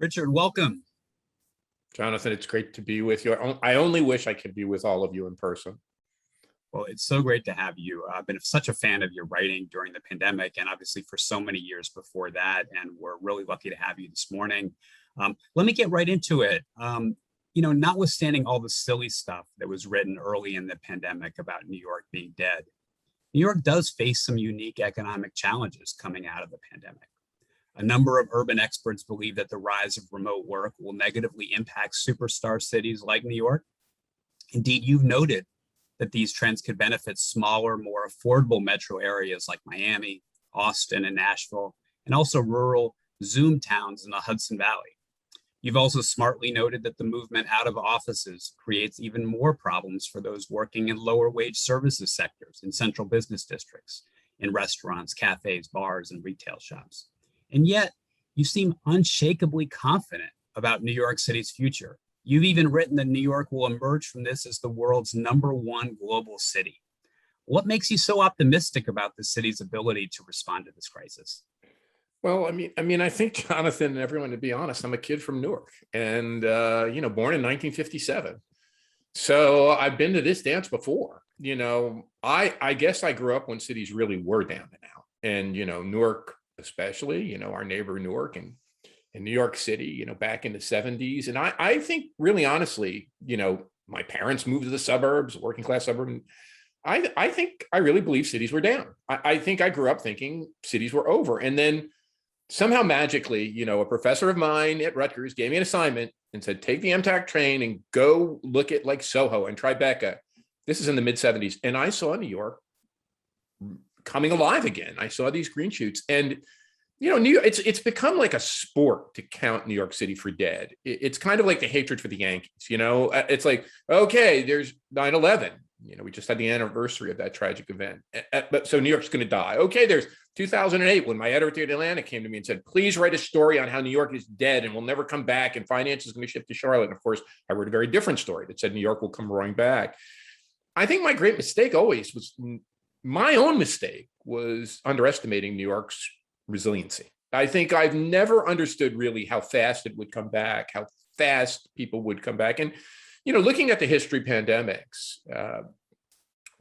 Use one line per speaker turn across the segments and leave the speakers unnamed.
Richard, welcome.
Jonathan, it's great to be with you. I only wish I could be with all of you in person.
Well, it's so great to have you. I've been such a fan of your writing during the pandemic and obviously for so many years before that. And we're really lucky to have you this morning. Let me get right into it. Notwithstanding all the silly stuff that was written early in the pandemic about New York being dead, New York does face some unique economic challenges coming out of the pandemic. A number of urban experts believe that the rise of remote work will negatively impact superstar cities like New York. Indeed, you've noted that these trends could benefit smaller, more affordable metro areas like Miami, Austin, and Nashville, and also rural Zoom towns in the Hudson Valley. You've also smartly noted that the movement out of offices creates even more problems for those working in lower wage services sectors in central business districts, in restaurants, cafes, bars, and retail shops. And yet, you seem unshakably confident about New York City's future. You've even written that New York will emerge from this as the world's #1 global city. What makes you so optimistic about the city's ability to respond to this crisis?
Well, I think, Jonathan, and everyone, to be honest, I'm a kid from Newark and, born in 1957. So I've been to this dance before. I guess I grew up when cities really were down and out. And, Newark, especially, our neighbor Newark and in New York City, back in the 70s. And I think really honestly, my parents moved to the suburbs, working class suburb. I think I really believe cities were down. I think I grew up thinking cities were over. And then somehow magically, a professor of mine at Rutgers gave me an assignment and said, take the MTAC train and go look at like Soho and Tribeca. This is in the mid 70s. And I saw New York coming alive again. I saw these green shoots, and New York, it's become like a sport to count New York City for dead. It's kind of like the hatred for the Yankees. It's like, okay, there's 9/11. We just had the anniversary of that tragic event. But so New York's going to die. Okay, there's 2008 when my editor at Atlantic came to me and said, please write a story on how New York is dead and will never come back and finance is going to shift to Charlotte. And of course, I wrote a very different story that said New York will come roaring back. I think my great mistake always was, my own mistake was underestimating New York's resiliency. I think I've never understood really how fast it would come back, how fast people would come back. And, looking at the history pandemics,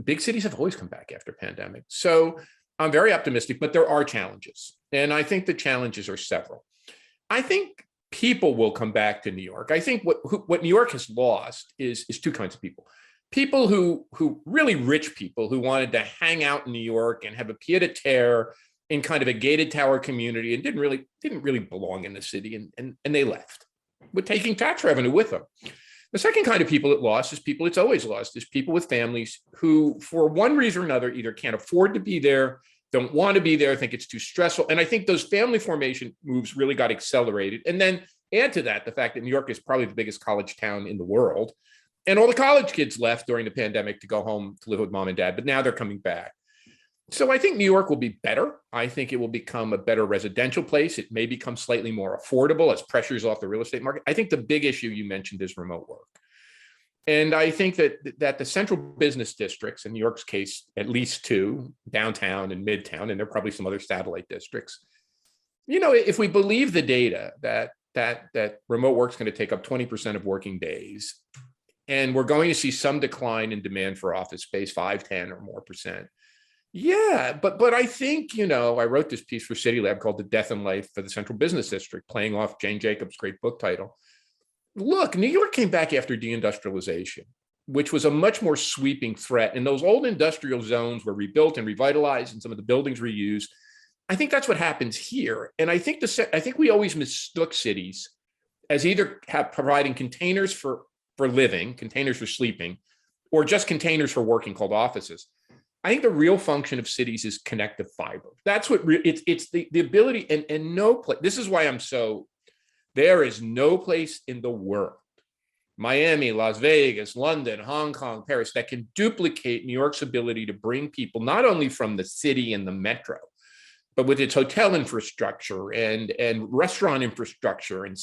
big cities have always come back after pandemics. So I'm very optimistic, but there are challenges. And I think the challenges are several. I think people will come back to New York. I think what New York has lost is two kinds of people. People who really rich people who wanted to hang out in New York and have a pied-a-terre in kind of a gated tower community and didn't really belong in the city, and they left with taking tax revenue with them. The second kind of people it lost is people it's always lost, is people with families who, for one reason or another, either can't afford to be there, don't want to be there, think it's too stressful. And I think those family formation moves really got accelerated. And then add to that the fact that New York is probably the biggest college town in the world. And all the college kids left during the pandemic to go home to live with mom and dad, but now they're coming back. So I think New York will be better. I think it will become a better residential place. It may become slightly more affordable as pressures off the real estate market. I think the big issue you mentioned is remote work. And I think that the central business districts, in New York's case, at least two, downtown and midtown, and there are probably some other satellite districts. If we believe the data that remote work is going to take up 20% of working days, and we're going to see some decline in demand for office space, 5, 10 or more percent. Yeah, but I think, I wrote this piece for City Lab called The Death and Life for the Central Business District, playing off Jane Jacobs' great book title. Look, New York came back after deindustrialization, which was a much more sweeping threat. And those old industrial zones were rebuilt and revitalized and some of the buildings reused. I think that's what happens here. And I think we always mistook cities as either providing containers for living, containers for sleeping, or just containers for working called offices. I think the real function of cities is connective fiber. That's what it's the ability, and no place. This is why there is no place in the world, Miami, Las Vegas, London, Hong Kong, Paris, that can duplicate New York's ability to bring people not only from the city and the metro, but with its hotel infrastructure and restaurant infrastructure and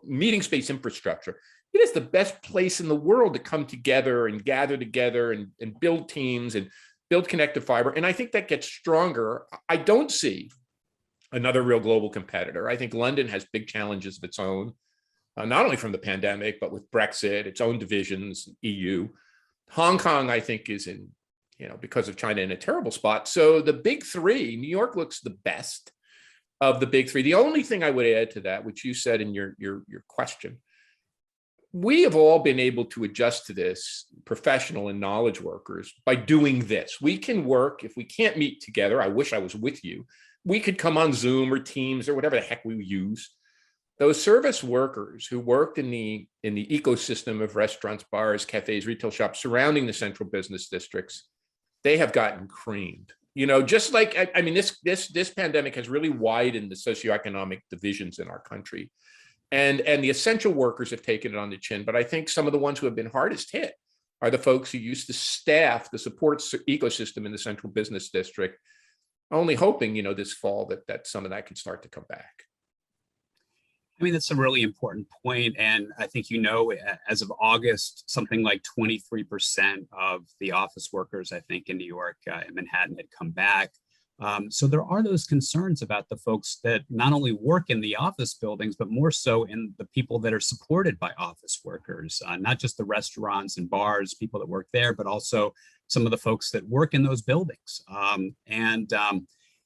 meeting space infrastructure. It is the best place in the world to come together and gather together and build teams and build connective fiber. And I think that gets stronger. I don't see another real global competitor. I think London has big challenges of its own, not only from the pandemic, but with Brexit, its own divisions, EU. Hong Kong, I think, is in, because of China, in a terrible spot. So the big three, New York looks the best of the big three. The only thing I would add to that, which you said in your question, we have all been able to adjust to this, professional and knowledge workers, by doing this. We can work, if we can't meet together, I wish I was with you, we could come on Zoom or Teams or whatever the heck we use. Those service workers who worked in the ecosystem of restaurants, bars, cafes, retail shops surrounding the central business districts, they have gotten creamed. Just like, I mean, this pandemic has really widened the socioeconomic divisions in our country. And the essential workers have taken it on the chin. But I think some of the ones who have been hardest hit are the folks who used to staff the support ecosystem in the central business district, only hoping, this fall that some of that can start to come back.
I mean, that's a really important point. And I think, as of August, something like 23% of the office workers, I think, in New York and Manhattan had come back. So there are those concerns about the folks that not only work in the office buildings, but more so in the people that are supported by office workers, not just the restaurants and bars, people that work there, but also some of the folks that work in those buildings.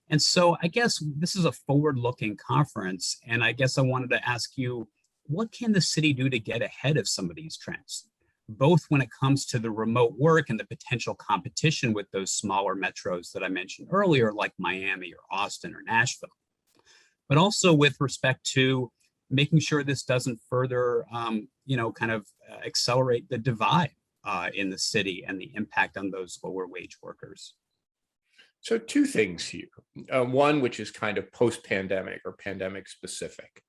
And so I guess this is a forward-looking conference, and I guess I wanted to ask you, what can the city do to get ahead of some of these trends, both when it comes to the remote work and the potential competition with those smaller metros that I mentioned earlier, like Miami or Austin or Nashville, but also with respect to making sure this doesn't further, accelerate the divide in the city and the impact on those lower wage workers?
So two things here. One, which is kind of post-pandemic or pandemic specific.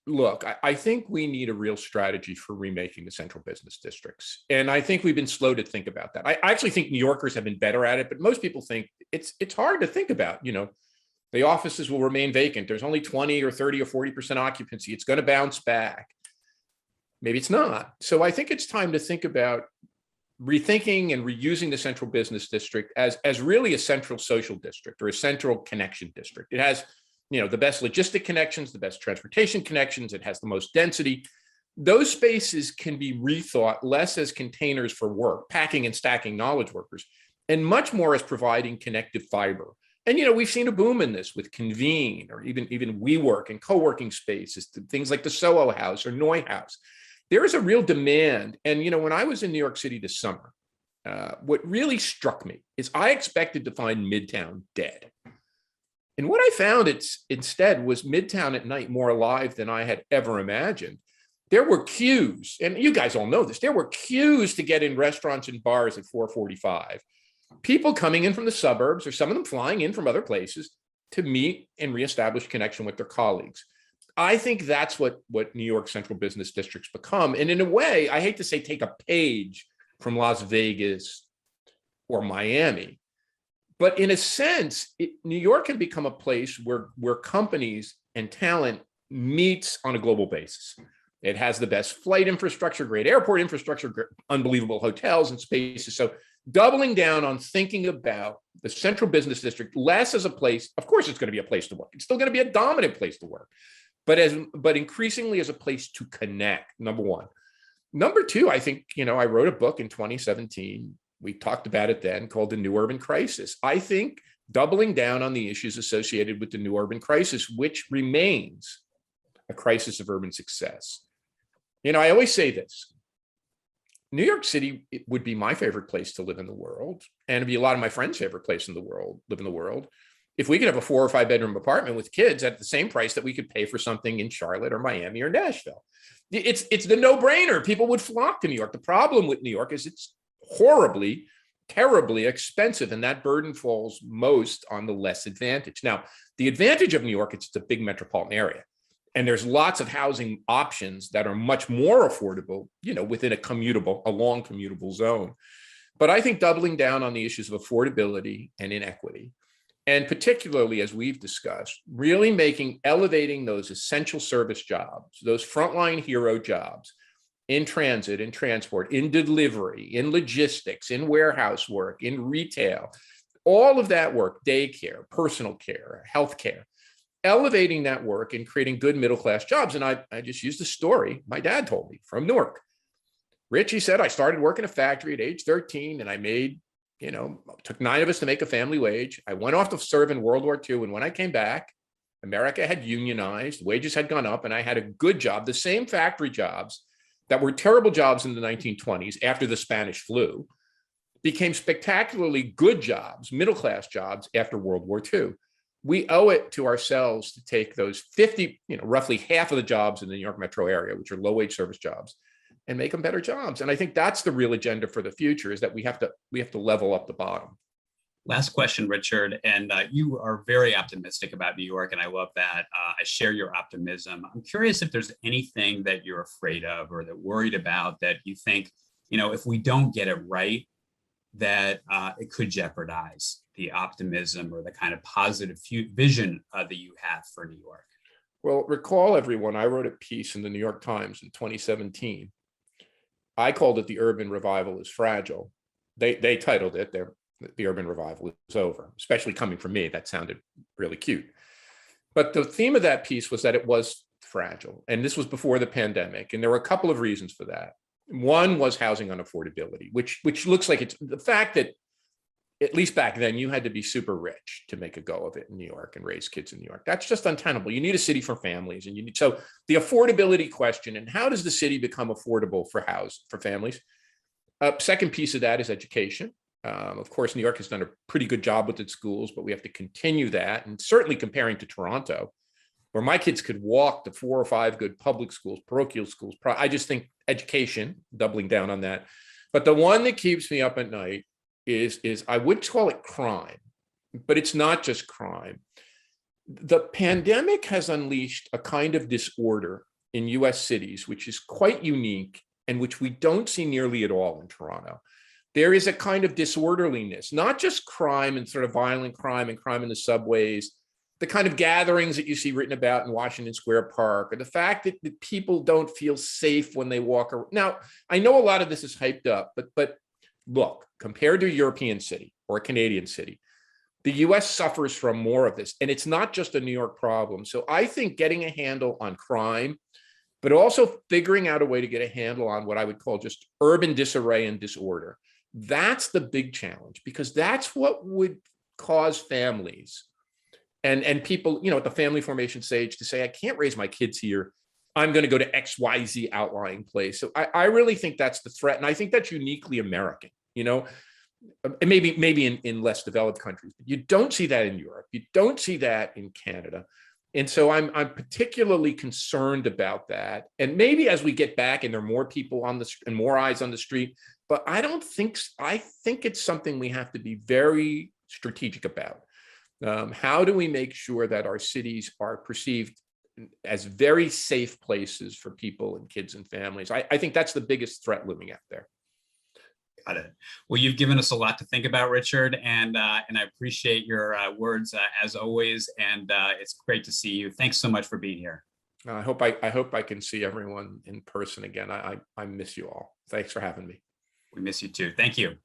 Look, I think we need a real strategy for remaking the central business districts. And I think we've been slow to think about that. I actually think New Yorkers have been better at it, but most people think it's hard to think about. The offices will remain vacant. There's only 20 or 30 or 40% occupancy. It's going to bounce back. Maybe it's not. So I think it's time to think about rethinking and reusing the central business district as really a central social district or a central connection district. It has, the best logistic connections, the best transportation connections. It has the most density. Those spaces can be rethought less as containers for work, packing and stacking knowledge workers, and much more as providing connective fiber. And, we've seen a boom in this with Convene or even WeWork and co-working spaces, things like the Soho House or Noy House. There is a real demand. And, when I was in New York City this summer, what really struck me is I expected to find Midtown dead. And what I found instead was Midtown at night more alive than I had ever imagined. There were queues, and you guys all know this, there were queues to get in restaurants and bars at 4:45. People coming in from the suburbs, or some of them flying in from other places to meet and reestablish connection with their colleagues. I think that's what New York central business districts become. And in a way, I hate to say take a page from Las Vegas or Miami, but in a sense, New York can become a place where companies and talent meets on a global basis. It has the best flight infrastructure, great airport infrastructure, unbelievable hotels and spaces. So doubling down on thinking about the central business district less as a place, of course it's going to be a place to work. It's still going to be a dominant place to work, but increasingly as a place to connect, number one. Number two, I think, I wrote a book in 2017. We talked about it then, called The New Urban Crisis. I think doubling down on the issues associated with the new urban crisis, which remains a crisis of urban success. I always say this. New York City would be my favorite place to live in the world, and it'd be a lot of my friends' favorite place in the world, if we could have a 4 or 5 bedroom apartment with kids at the same price that we could pay for something in Charlotte or Miami or Nashville. It's the no-brainer. People would flock to New York. The problem with New York is it's horribly, terribly expensive, and that burden falls most on the less advantaged. Now, the advantage of New York, it's a big metropolitan area, and there's lots of housing options that are much more affordable, within a long commutable zone. But I think doubling down on the issues of affordability and inequity, and particularly, as we've discussed, really elevating those essential service jobs, those frontline hero jobs in transit, in transport, in delivery, in logistics, in warehouse work, in retail, all of that work, daycare, personal care, healthcare, elevating that work and creating good middle-class jobs. And I just used a story my dad told me from Newark. Richie said, I started working a factory at age 13 and I made, took 9 of us to make a family wage. I went off to serve in World War II. And when I came back, America had unionized, wages had gone up, and I had a good job, the same factory jobs that were terrible jobs in the 1920s after the Spanish flu became spectacularly good jobs, middle-class jobs after World War II. We owe it to ourselves to take those 50, roughly half of the jobs in the New York metro area, which are low-wage service jobs, and make them better jobs. And I think that's the real agenda for the future, is that we have to level up the bottom.
Last question, Richard, and you are very optimistic about New York, and I love that. I share your optimism. I'm curious if there's anything that you're afraid of or that worried about that you think, if we don't get it right, that it could jeopardize the optimism or the kind of positive vision that you have for New York.
Well, recall everyone, I wrote a piece in the New York Times in 2017. I called it "The Urban Revival is Fragile." They titled it "The Urban Revival is Over," especially coming from me. That sounded really cute. But the theme of that piece was that it was fragile. And this was before the pandemic. And there were a couple of reasons for that. One was housing unaffordability, which looks like it's the fact that, at least back then, you had to be super rich to make a go of it in New York and raise kids in New York. That's just untenable. You need a city for families. And so the affordability question, and how does the city become affordable for families? Second piece of that is education. Of course, New York has done a pretty good job with its schools, but we have to continue that. And certainly comparing to Toronto, where my kids could walk to 4 or 5 good public schools, parochial schools. I just think education, doubling down on that. But the one that keeps me up at night is I would call it crime, but it's not just crime. The pandemic has unleashed a kind of disorder in US cities, which is quite unique and which we don't see nearly at all in Toronto. There is a kind of disorderliness, not just crime and sort of violent crime and crime in the subways, the kind of gatherings that you see written about in Washington Square Park, or the fact that people don't feel safe when they walk around. Now, I know a lot of this is hyped up, but look, compared to a European city or a Canadian city, the US suffers from more of this. And it's not just a New York problem. So I think getting a handle on crime, but also figuring out a way to get a handle on what I would call just urban disarray and disorder. That's the big challenge, because that's what would cause families and people, at the family formation stage to say, I can't raise my kids here. I'm going to go to XYZ outlying place. So I really think that's the threat. And I think that's uniquely American, and maybe in less developed countries. But you don't see that in Europe. You don't see that in Canada. And so I'm particularly concerned about that. And maybe as we get back and there are more people on the and more eyes on the street, but I think it's something we have to be very strategic about. How do we make sure that our cities are perceived as very safe places for people and kids and families? I think that's the biggest threat looming out there.
Got it. Well, you've given us a lot to think about, Richard, and I appreciate your words as always. And it's great to see you. Thanks so much for being here.
I hope I can see everyone in person again. I miss you all. Thanks for having me.
We miss you too. Thank you.